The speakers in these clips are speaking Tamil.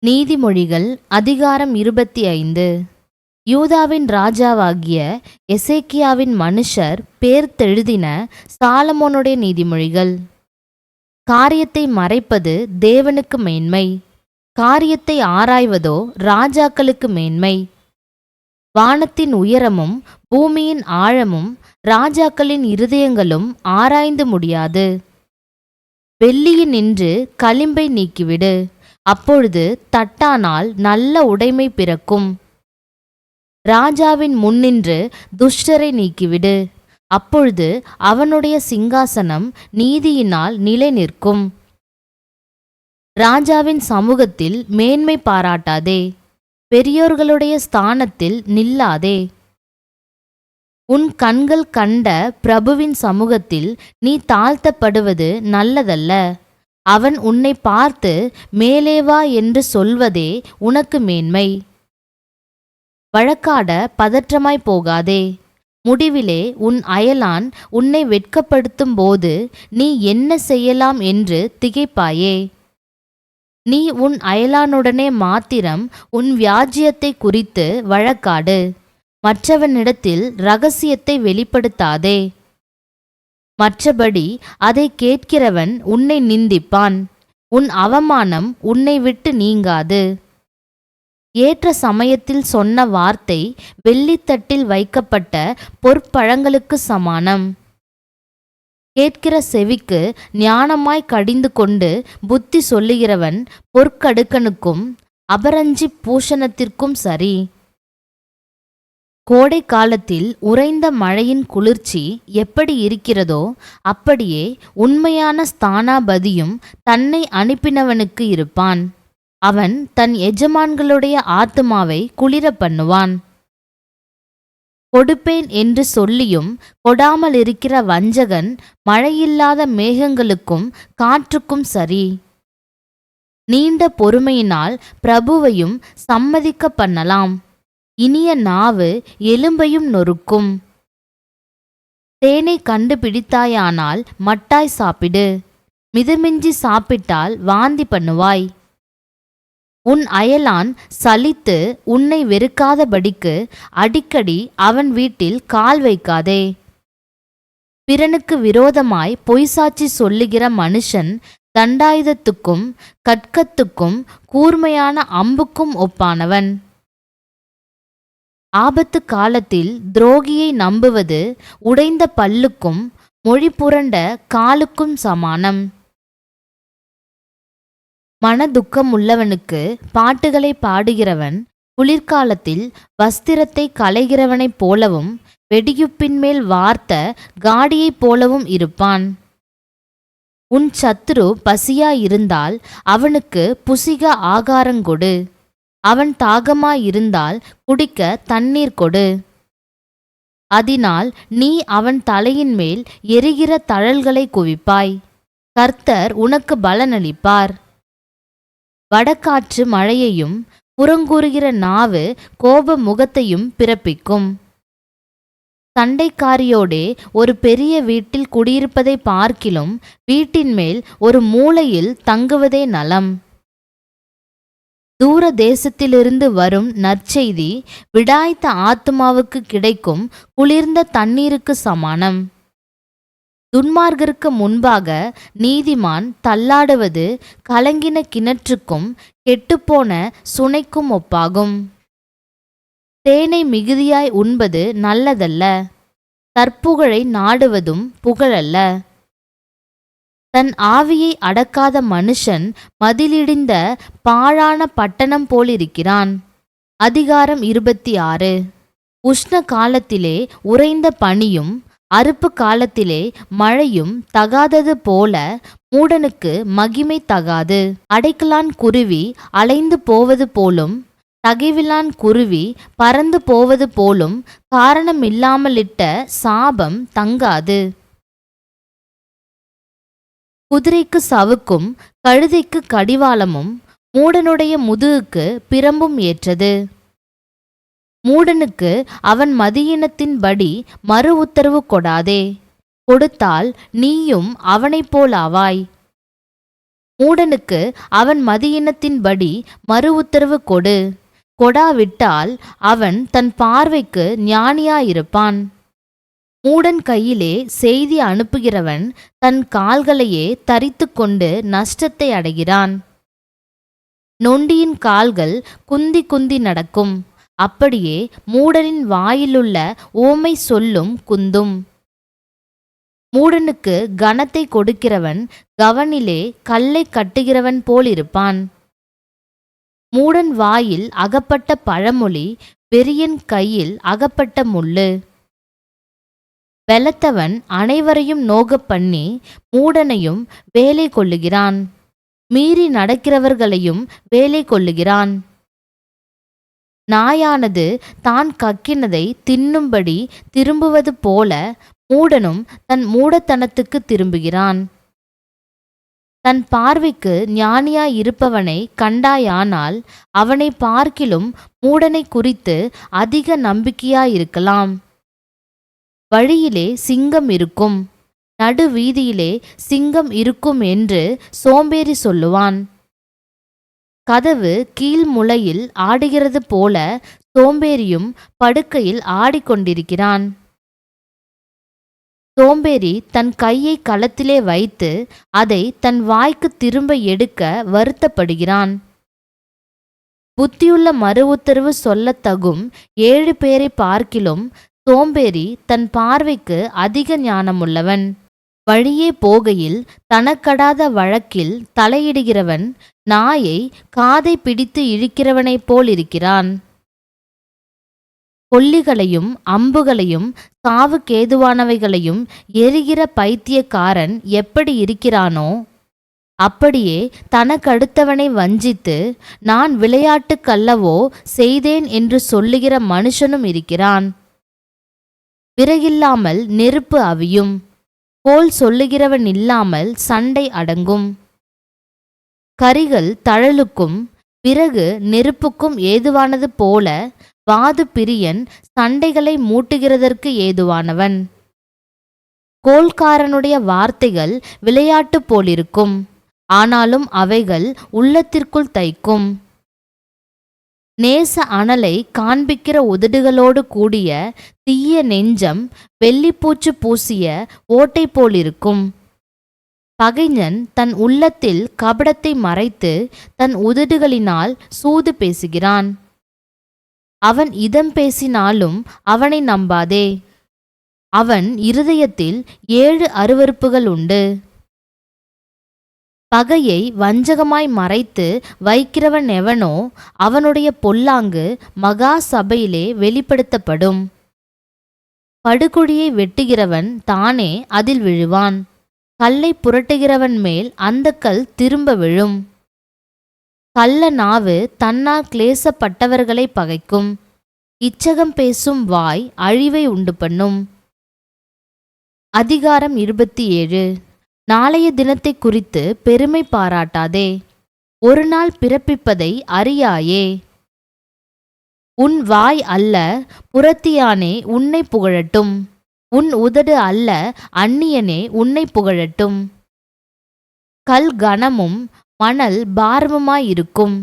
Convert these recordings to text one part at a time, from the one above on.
நீதிமொழிகள் அதிகாரம் 25. யூதாவின் ராஜாவாகிய எசேக்கியாவின் மனுஷர் பேர்த்தெழுதின சாலமோனுடைய நீதிமொழிகள். காரியத்தை மறைப்பது தேவனுக்கு மேன்மை, காரியத்தை ஆராய்வதோ ராஜாக்களுக்கு மேன்மை. வானத்தின் உயரமும் பூமியின் ஆழமும் ராஜாக்களின் இருதயங்களும் ஆராய்ந்து முடியாது. வெள்ளியினின்று களிம்பை நீக்கிவிடு, அப்பொழுது தட்டானால் நல்ல உடைமை பிறக்கும். ராஜாவின் முன்னின்று துஷ்டரை நீக்கிவிடு, அப்பொழுது அவனுடைய சிங்காசனம் நீதியினால் நிலை நிற்கும். ராஜாவின் சமூகத்தில் மேன்மை பாராட்டாதே, பெரியோர்களுடைய ஸ்தானத்தில் நில்லாதே. உன் கண்கள் கண்ட பிரபுவின் சமூகத்தில் நீ தாழ்த்தப்படுவது நல்லதல்ல. அவன் உன்னை பார்த்து மேலே வா என்று சொல்வதே உனக்கு மேன்மை. வழக்காட பதற்றமாய் போகாதே, முடிவிலே உன் அயலான் உன்னை வெட்கப்படுத்தும் போது நீ என்ன செய்யலாம் என்று திகைப்பாயே. நீ உன் அயலானுடனே மாத்திரம் உன் வியாஜ்யத்தை குறித்து வழக்காடு, மற்றவனிடத்தில் இரகசியத்தை வெளிப்படுத்தாதே. மற்றபடி அதை கேட்கிறவன் உன்னை நிந்திப்பான், உன் அவமானம் உன்னை விட்டு நீங்காது. ஏற்ற சமயத்தில் சொன்ன வார்த்தை வெள்ளித்தட்டில் வைக்கப்பட்ட பொற்பழங்களுக்கு சமானம். கேட்கிற செவிக்கு ஞானமாய் கடிந்து கொண்டு புத்தி சொல்லுகிறவன் பொற்கடுக்கனுக்கும் அபரஞ்சி பூஷணத்திற்கும் சரி. கோடை காலத்தில் உறைந்த மழையின் குளிர்ச்சி எப்படி இருக்கிறதோ அப்படியே உண்மையான ஸ்தானாபதியும் தன்னை அனுப்பினவனுக்கு இருப்பான். அவன் தன் எஜமான்களுடைய ஆத்துமாவை குளிர பண்ணுவான். கொடுப்பேன் என்று சொல்லியும் கொடாமல் இருக்கிற வஞ்சகன் மழையில்லாத மேகங்களுக்கும் காற்றுக்கும் சரி. நீண்ட பொறுமையினால் பிரபுவையும் சம்மதிக்க பண்ணலாம், இனிய நாவு எலும்பையும் நொறுக்கும். தேனை கண்டுபிடித்தாயானால் மட்டாய் சாப்பிடு, மிதமிஞ்சி சாப்பிட்டால் வாந்தி பண்ணுவாய். உன் அயலான் சலித்து உன்னை வெறுக்காதபடிக்கு அடிக்கடி அவன் வீட்டில் கால் வைக்காதே. பிறனுக்கு விரோதமாய் பொய்சாட்சி சொல்லுகிற மனுஷன் தண்டாயுதத்துக்கும் கட்கத்துக்கும் கூர்மையான அம்புக்கும் ஒப்பானவன். ஆபத்து காலத்தில் துரோகியை நம்புவது உடைந்த பல்லுக்கும் மொழி புரண்ட காலுக்கும் சமானம். மனதுக்கமுள்ளவனுக்கு பாட்டுகளை பாடுகிறவன் குளிர்காலத்தில் வஸ்திரத்தை களைகிறவனைப் போலவும் வெடியுப்பின்மேல் வார்த்த காடியைப் போலவும் இருப்பான். உன் சத்துரு பசியாயிருந்தால் அவனுக்கு புசிக ஆகாரங்கொடு, அவன் தாகமாயிருந்தால் குடிக்க தண்ணீர் கொடு. அதனால் நீ அவன் தலையின் மேல் எரிகிற தழல்களை குவிப்பாய், கர்த்தர் உனக்கு பலனளிப்பார். வடகாற்று மழையையும் புறங்கூறுகிற நாவு கோப முகத்தையும் பிறப்பிக்கும். சண்டைக்காரியோடே ஒரு பெரிய வீட்டில் குடியிருப்பதை பார்க்கிலும் வீட்டின் மேல் ஒரு மூலையில் தங்குவதே நலம். தூர தேசத்திலிருந்து வரும் நற்செய்தி விடாய்த்த ஆத்துமாவுக்கு கிடைக்கும் குளிர்ந்த தண்ணீருக்கு சமானம். துன்மார்கருக்கு முன்பாக நீதிமான் தள்ளாடுவது கலங்கின கிணற்றுக்கும் கெட்டுப்போன சுனைக்கும் ஒப்பாகும். தேனை மிகுதியாய் உண்பது நல்லதல்ல, தற்புகழை நாடுவதும் புகழல்ல. தன் ஆவியை அடக்காத மனுஷன் மதிலிடிந்த பாழான பட்டணம் போலிருக்கிறான். அதிகாரம் 26. உஷ்ண காலத்திலே உறைந்த பனியும் அறுப்பு காலத்திலே மழையும் தகாதது போல மூடனுக்கு மகிமை தகாது. அடைக்கலான் குருவி அலைந்து போவது போலும் தகைவிலான் குருவி பறந்து போவது போலும் காரணமில்லாமலிட்ட சாபம் தங்காது. குதிரைக்கு சவுக்கும் கழுதைக்கு கடிவாளமும் மூடனுடைய முதுகுக்கு பிரம்பும் ஏற்றது. மூடனுக்கு அவன் மதியினத்தின்படி மறு உத்தரவு கொடாதே, கொடுத்தால் நீயும் அவனைப் போலாவாய். மூடனுக்கு அவன் மதியினத்தின்படி மறு உத்தரவு கொடு. கொடாவிட்டால் அவன் தன் பார்வைக்கு ஞானியாயிருப்பான். மூடன் கையிலே செய்தி அனுப்புகிறவன் தன் கால்களையே தரித்து கொண்டு நஷ்டத்தை அடைகிறான். நொண்டியின் கால்கள் குந்தி குந்தி நடக்கும். அப்படியே மூடனின் வாயிலுள்ள ஓமை சொல்லும் குந்தும். மூடனுக்கு கனத்தை கொடுக்கிறவன் கவனிலே கல்லை கட்டுகிறவன் போலிருப்பான். மூடன் வாயில் அகப்பட்ட பழமொழி வெறியன் கையில் அகப்பட்ட முள்ளு. பெலத்தவன் அனைவரையும் நோகப் பண்ணி மூடனையும் வேலை கொள்ளுகிறான். மீறி நடக்கிறவர்களையும் வேலை கொள்ளுகிறான். நாயானது தான் கக்கினதை தின்னும்படி திரும்புவது போல மூடனும் தன் மூடத்தனத்துக்கு திரும்புகிறான். தன் பார்வைக்கு ஞானியாயிருப்பவனை கண்டாயானால் அவனை பார்க்கிலும் மூடனை குறித்து அதிக நம்பிக்கையாயிருக்கலாம். வழியிலே சிங்கம் இருக்கும், நடு வீதியிலே சிங்கம் இருக்கும் என்று சோம்பேறி சொல்லுவான். கதவு கீழ்முளையில் ஆடுகிறது போல சோம்பேறியும் படுக்கையில் ஆடிக்கொண்டிருக்கிறான். சோம்பேறி தன் கையை களத்திலே வைத்து அதை தன் வாய்க்கு திரும்ப எடுக்க வருத்தப்படுகிறான். புத்தியுள்ள மறு உத்தரவு சொல்லத்தகும் 7 பேரை பார்க்கிலும் சோம்பேறி தன் பார்வைக்கு அதிக ஞானமுள்ளவன். வழியே போகையில் தனக்கடாத வழக்கில் தலையிடுகிறவன் நாயை காதை பிடித்து இழுக்கிறவனைப் போலிருக்கிறான். கொல்லிகளையும் அம்புகளையும் சாவுக்கேதுவானவைகளையும் எரிகிற பைத்தியக்காரன் எப்படி இருக்கிறானோ அப்படியே தனக்கடுத்தவனை வஞ்சித்து நான் விளையாட்டுக்கல்லவோ செய்தேன் என்று சொல்லுகிற மனுஷனும் இருக்கிறான். விறகில்லாமல் நெருப்பு அவியும், கோல் சொல்லுகிறவன் இல்லாமல் சண்டை அடங்கும். கரிகள் தழலுக்கும் விறகு நெருப்புக்கும் ஏதுவானது போல வாது பிரியன் சண்டைகளை மூட்டுகிறதற்கு ஏதுவானவன். கோல்காரனுடைய வார்த்தைகள் விளையாட்டு போலிருக்கும், ஆனாலும் அவைகள் உள்ளத்திற்குள் தைக்கும். நேச அனலை காண்பிக்கிற உதடுகளோடு கூடிய தீய நெஞ்சம் வெள்ளிப்பூச்சு பூசிய ஓட்டை போலிருக்கும். பகைஞன் தன் உள்ளத்தில் கபடத்தை மறைத்து தன் உதடுகளினால் சூது பேசுகிறான். அவன் இதம் பேசினாலும் அவனை நம்பாதே. அவன் இருதயத்தில் 7 அருவருப்புகள் உண்டு. பகையை வஞ்சகமாய் மறைத்து வைக்கிறவன் எவனோ அவனுடைய பொல்லாங்கு மகா சபையிலே வெளிப்படுத்தப்படும். படுகுழியை வெட்டுகிறவன் தானே அதில் விழுவான். கல்லை புரட்டுகிறவன் மேல் அந்த கல் திரும்ப விழும். கள்ள நாவு தன்னால் கிளேசப்பட்டவர்களை பகைக்கும். இச்சகம் பேசும் வாய் அழிவை உண்டு பண்ணும். அதிகாரம் 27. நாளைய தினத்தை குறித்து பெருமை பாராட்டாதே. ஒரு நாள் பிறப்பிப்பதை அறியாயே. உன் வாய் அல்ல புறத்தியானே உன்னை புகழட்டும். உன் உதடு அல்ல அந்நியனே உன்னை புகழட்டும். கல் கனமும் மணல் பாரமுமாயிருக்கும்.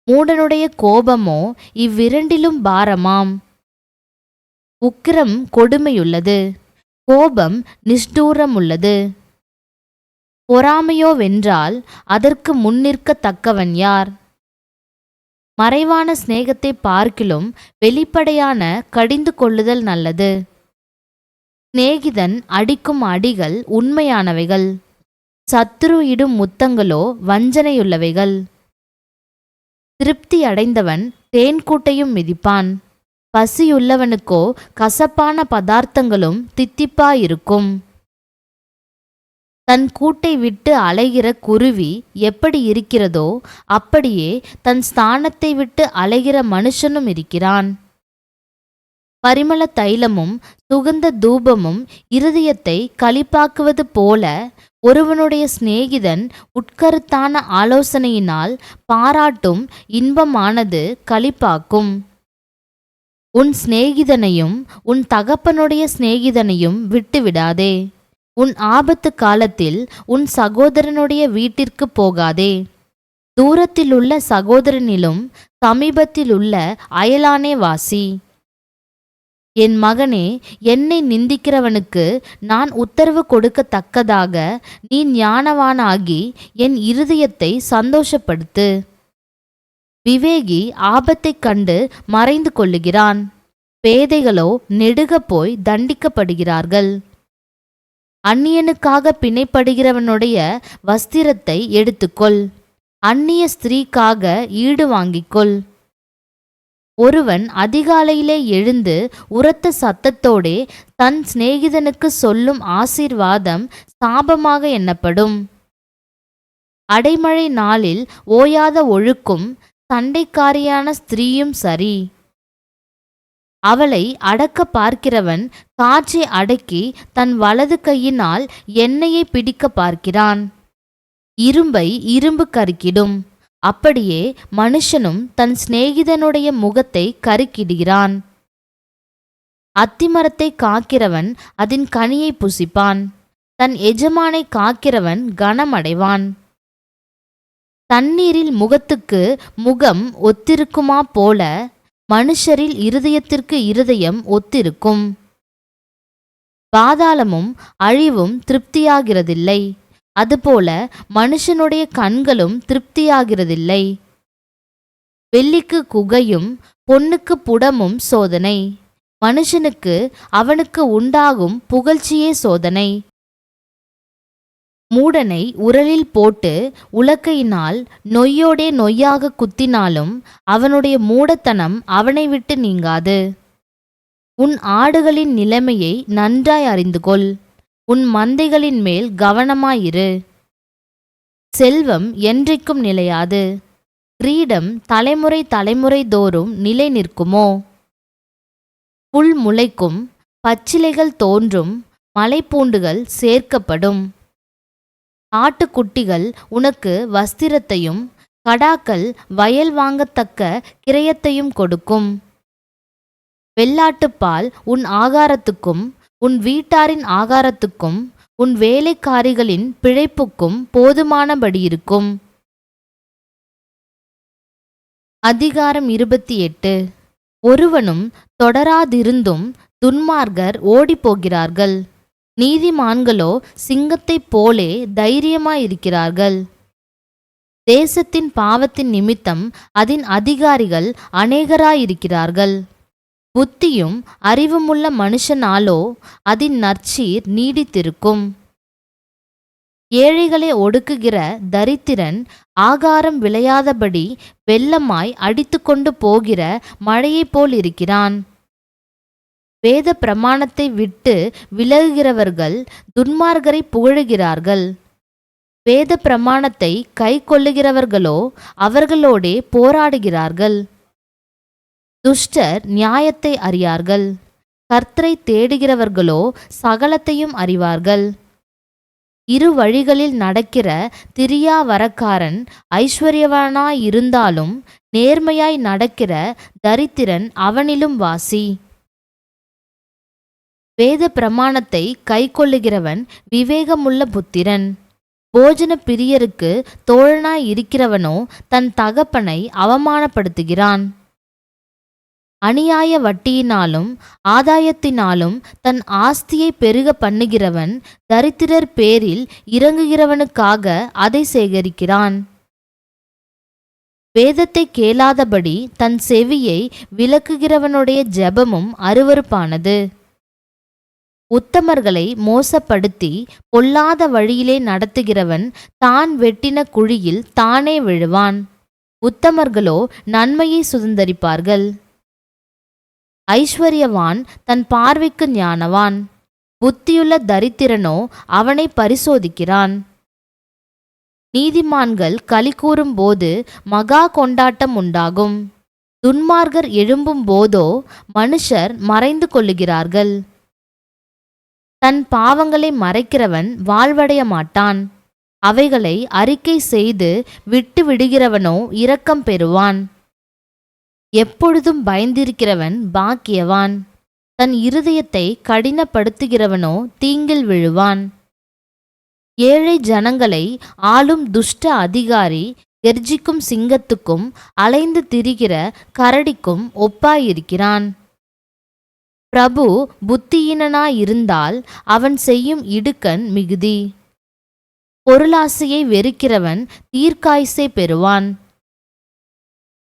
மூடனுடைய கோபமோ இவ்விரண்டிலும் பாரமாம். உக்கிரம் கொடுமையுள்ளது, கோபம் நிஷ்டூரமுள்ளது. பொறாமையோ வென்றால் அதற்கு முன்னிற்கத்தக்கவன் யார்? மறைவான சிநேகத்தை பார்க்கிலும் வெளிப்படையான கடிந்து கொள்ளுதல் நல்லது. சிநேகிதன் அடிக்கும் அடிகள் உண்மையானவைகள், சத்துரு இடும் முத்தங்களோ வஞ்சனையுள்ளவைகள். திருப்தி அடைந்தவன் தேன்கூட்டையும் மிதிப்பான். பசியுள்ளவனுக்கோ கசப்பான பதார்த்தங்களும் தித்திப்பாயிருக்கும். தன் கூட்டை விட்டு அலைகிற குருவி எப்படி இருக்கிறதோ அப்படியே தன் ஸ்தானத்தை விட்டு அலைகிற மனுஷனும் இருக்கிறான். பரிமள தைலமும் சுகந்த தூபமும் இருதயத்தை களிப்பாக்குவது போல ஒருவனுடைய சிநேகிதன் உட்கருத்தான ஆலோசனையினால் பாராட்டும் இன்பமானது களிப்பாக்கும். உன் சிநேகிதனையும் உன் தகப்பனுடைய சிநேகிதனையும் விட்டுவிடாதே. உன் ஆபத்து காலத்தில் உன் சகோதரனுடைய வீட்டிற்கு போகாதே. தூரத்திலுள்ள சகோதரனிலும் சமீபத்திலுள்ள அயலானே வாசி. என் மகனே, என்னை நிந்திக்கிறவனுக்கு நான் உத்தரவு கொடுக்கத்தக்கதாக நீ ஞானவானாகி என் இருதயத்தை சந்தோஷப்படுத்து. விவேகி ஆபத்தைக் கண்டு மறைந்து கொள்ளுகிறான். பேதைகளோ நெடுக போய் தண்டிக்கப்படுகிறார்கள். அந்நியனுக்காக பிணைப்படுகிறவனுடைய வஸ்திரத்தை எடுத்துக்கொள். அந்நிய ஸ்திரீக்காக ஈடு வாங்கிக்கொள். ஒருவன் அதிகாலையிலே எழுந்து உரத்த சத்தத்தோடே தன் சிநேகிதனுக்கு சொல்லும் ஆசீர்வாதம் சாபமாக எண்ணப்படும். அடைமழை நாளில் ஓயாத ஒழுக்கும் சண்டைக்காரியான ஸ்திரீயும் சரி. அவளை அடக்க பார்க்கிறவன் காற்றை அடக்கி தன் வலது கையினால் எண்ணெயை பிடிக்க பார்க்கிறான். இரும்பை இரும்பு கருக்கிடும். அப்படியே மனுஷனும் தன் சிநேகிதனுடைய முகத்தை கருக்கிடுகிறான். அத்திமரத்தை காக்கிறவன் அதன் கனியை புசிப்பான். தன் எஜமானை காக்கிறவன் கனமடைவான். தண்ணீரில் முகத்துக்கு முகம் ஒத்திருக்குமா போல மனுஷரில் இருதயத்திற்கு இருதயம் ஒத்திருக்கும். பாதாளமும் அழிவும் திருப்தியாகிறதில்லை. அதுபோல மனுஷனுடைய கண்களும் திருப்தியாகிறதில்லை. வெள்ளிக்கு குகையும் பொன்னுக்கு புடமும் சோதனை. மனுஷனுக்கு அவனுக்கு உண்டாகும் புகழ்ச்சியே சோதனை. மூடனை உரலில் போட்டு உலக்கையினால் நொய்யோடே நொய்யாக குத்தினாலும் அவனுடைய மூடத்தனம் அவனை விட்டு நீங்காது. உன் ஆடுகளின் நிலைமையை நன்றாய் அறிந்துகொள். உன் மந்தைகளின் மேல் கவனமாயிரு. செல்வம் என்றைக்கும் நிலையாது. கிரீடம் தலைமுறை தலைமுறை தோறும் நிலை நிற்குமோ? புல் முளைக்கும், பச்சிலைகள் தோன்றும், மலைப்பூண்டுகள் சேர்க்கப்படும். ஆட்டுக்குட்டிகள் உனக்கு வஸ்திரத்தையும் கடாக்கள் வயல் வாங்கத்தக்க கிரயத்தையும் கொடுக்கும். வெள்ளாட்டுப்பால் உன் ஆகாரத்துக்கும் உன் வீட்டாரின் ஆகாரத்துக்கும் உன் வேலைக்காரிகளின் பிழைப்புக்கும் போதுமானபடி இருக்கும். அதிகாரம் 28. ஒருவனும் தொடராதிருந்தும் துன்மார்க்கர் ஓடிப்போகிறார்கள். நீதிமான்களோ சிங்கத்தைப் போலே தைரியமாயிருக்கிறார்கள். தேசத்தின் பாவத்தின் நிமித்தம் அதன் அதிகாரிகள் அநேகராயிருக்கிறார்கள். புத்தியும் அறிவுமுள்ள மனுஷனாலோ அதன் நற்சீர் நீடித்திருக்கும். ஏழைகளை ஒடுக்குகிற தரித்திரன் ஆகாரம் விளையாதபடி வெள்ளமாய் அடித்து கொண்டு போகிற மழையைப் போல் இருக்கிறான். வேத பிரமாணத்தை விட்டு விலகுகிறவர்கள் துன்மார்க்கரை புகழுகிறார்கள். வேத பிரமாணத்தை கை கொள்ளுகிறவர்களோ அவர்களோடே போராடுகிறார்கள். துஷ்டர் நியாயத்தை அறியார்கள். கர்த்தரை தேடுகிறவர்களோ சகலத்தையும் அறிவார்கள். இரு வழிகளில் நடக்கிற திரியாவரக்காரன் ஐஸ்வர்யவானாயிருந்தாலும் நேர்மையாய் நடக்கிற தரித்திரன் அவனிலும் வாசி. வேத பிரமாணத்தை கை கொள்ளுகிறவன் விவேகமுள்ள புத்திரன். போஜன பிரியருக்கு தோழனாய் இருக்கிறவனோ தன் தகப்பனை அவமானப்படுத்துகிறான். அநியாய வட்டியினாலும் ஆதாயத்தினாலும் தன் ஆஸ்தியை பெருக பண்ணுகிறவன் தரித்திரர் பேரில் இறங்குகிறவனுக்காக அதை சேகரிக்கிறான். வேதத்தை கேளாதபடி தன் செவியை விலக்குகிறவனுடைய ஜெபமும் அருவருப்பானது. உத்தமர்களை மோசப்படுத்தி பொல்லாத வழியிலே நடத்துகிறவன் தான் வெட்டின குழியில் தானே விழுவான். உத்தமர்களோ நன்மையை சுதந்தரிப்பார்கள். ஐஸ்வர்யவான் தன் பார்வைக்கு ஞானவான். புத்தியுள்ள தரித்திரனோ அவனை பரிசோதிக்கிறான். நீதிமான்கள் களிகூறும் போது மகா கொண்டாட்டம் உண்டாகும். துன்மார்க்கர் எழும்பும் போதோ மனுஷர் மறைந்து கொள்ளுகிறார்கள். தன் பாவங்களை மறைக்கிறவன் வாழ்வடைய மாட்டான். அவைகளை அறிக்கை செய்து விட்டு விடுகிறவனோ இரக்கம் பெறுவான். எப்பொழுதும் பயந்திருக்கிறவன் பாக்கியவான். தன் இருதயத்தை கடினப்படுத்துகிறவனோ தீங்கில் விழுவான். ஏழை ஜனங்களை ஆளும் துஷ்ட அதிகாரி கெர்ச்சிக்கும் சிங்கத்துக்கும் அலைந்து திரிகிற கரடிக்கும் ஒப்பாயிருக்கிறான். பிரபு புத்தியீனனாயிருந்தால் அவன் செய்யும் இடுக்கண் மிகுதி. பொருளாசையை வெறுக்கிறவன் தீர்க்காயுசை பெறுவான்.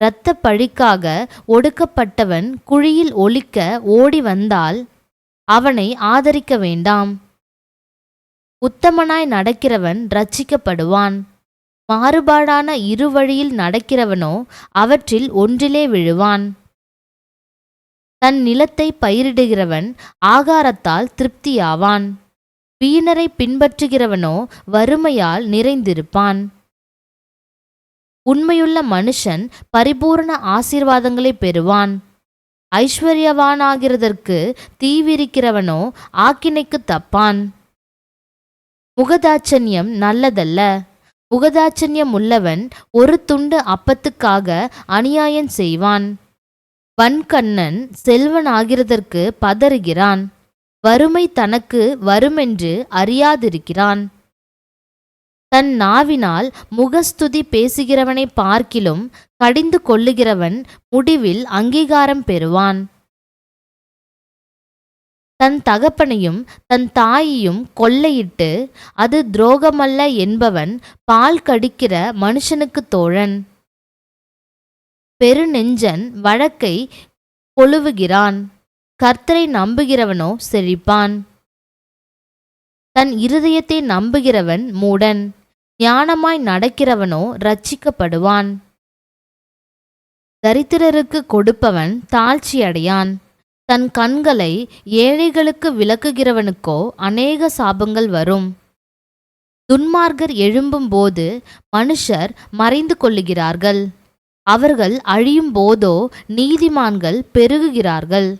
இரத்த பழிக்காக ஒடுக்கப்பட்டவன் குழியில் ஒளிக்க ஓடி வந்தால் அவனை ஆதரிக்க வேண்டாம். உத்தமனாய் நடக்கிறவன் இரட்சிக்கப்படுவான். மாறுபாடான இருவழியில் நடக்கிறவனோ அவற்றில் ஒன்றிலே விழுவான். தன் நிலத்தை பயிரிடுகிறவன் ஆகாரத்தால் திருப்தியாவான். வீணரை பின்பற்றுகிறவனோ வறுமையால் நிறைந்திருப்பான். உண்மையுள்ள மனுஷன் பரிபூரண ஆசீர்வாதங்களை பெறுவான். ஐஸ்வர்யவானாகிறதற்கு தீவிரிக்கிறவனோ ஆக்கினைக்கு தப்பான். முகதாட்சண்யம் நல்லதல்ல. முகதாட்சண்யம் உள்ளவன் ஒரு துண்டு அப்பத்துக்காக அநியாயம் செய்வான். வன்கண்ணன் செல்வன் ஆகிறதற்கு பதறுகிறான். வறுமை தனக்கு வருமென்று அறியாதிருக்கிறான். தன் நாவினால் முகஸ்துதி பேசுகிறவனை பார்க்கிலும் கடிந்து கொள்ளுகிறவன் முடிவில் அங்கீகாரம் பெறுவான். தன் தகப்பனையும் தன் தாயையும் கொள்ளையிட்டு அது துரோகமல்ல என்பவன் பால் கடிக்கிற மனுஷனுக்கு தோழன். பெருநெஞ்சன் வழக்கை கொழுவுகிறான். கர்த்தரை நம்புகிறவனோ செழிப்பான். தன் இருதயத்தை நம்புகிறவன் மூடன். ஞானமாய் நடக்கிறவனோ இரட்சிக்கப்படுவான். தரித்திரருக்கு கொடுப்பவன் தாழ்ச்சியடையான். தன் கண்களை ஏழைகளுக்கு விலக்குகிறவனுக்கோ அநேக சாபங்கள் வரும். துன்மார்க்கர் எழும்பும்போது மனுஷர் மறைந்து கொள்ளுகிறார்கள். அவர்கள் அழியும் போதோ நீதிமான்கள் பெருகுகிறார்கள்.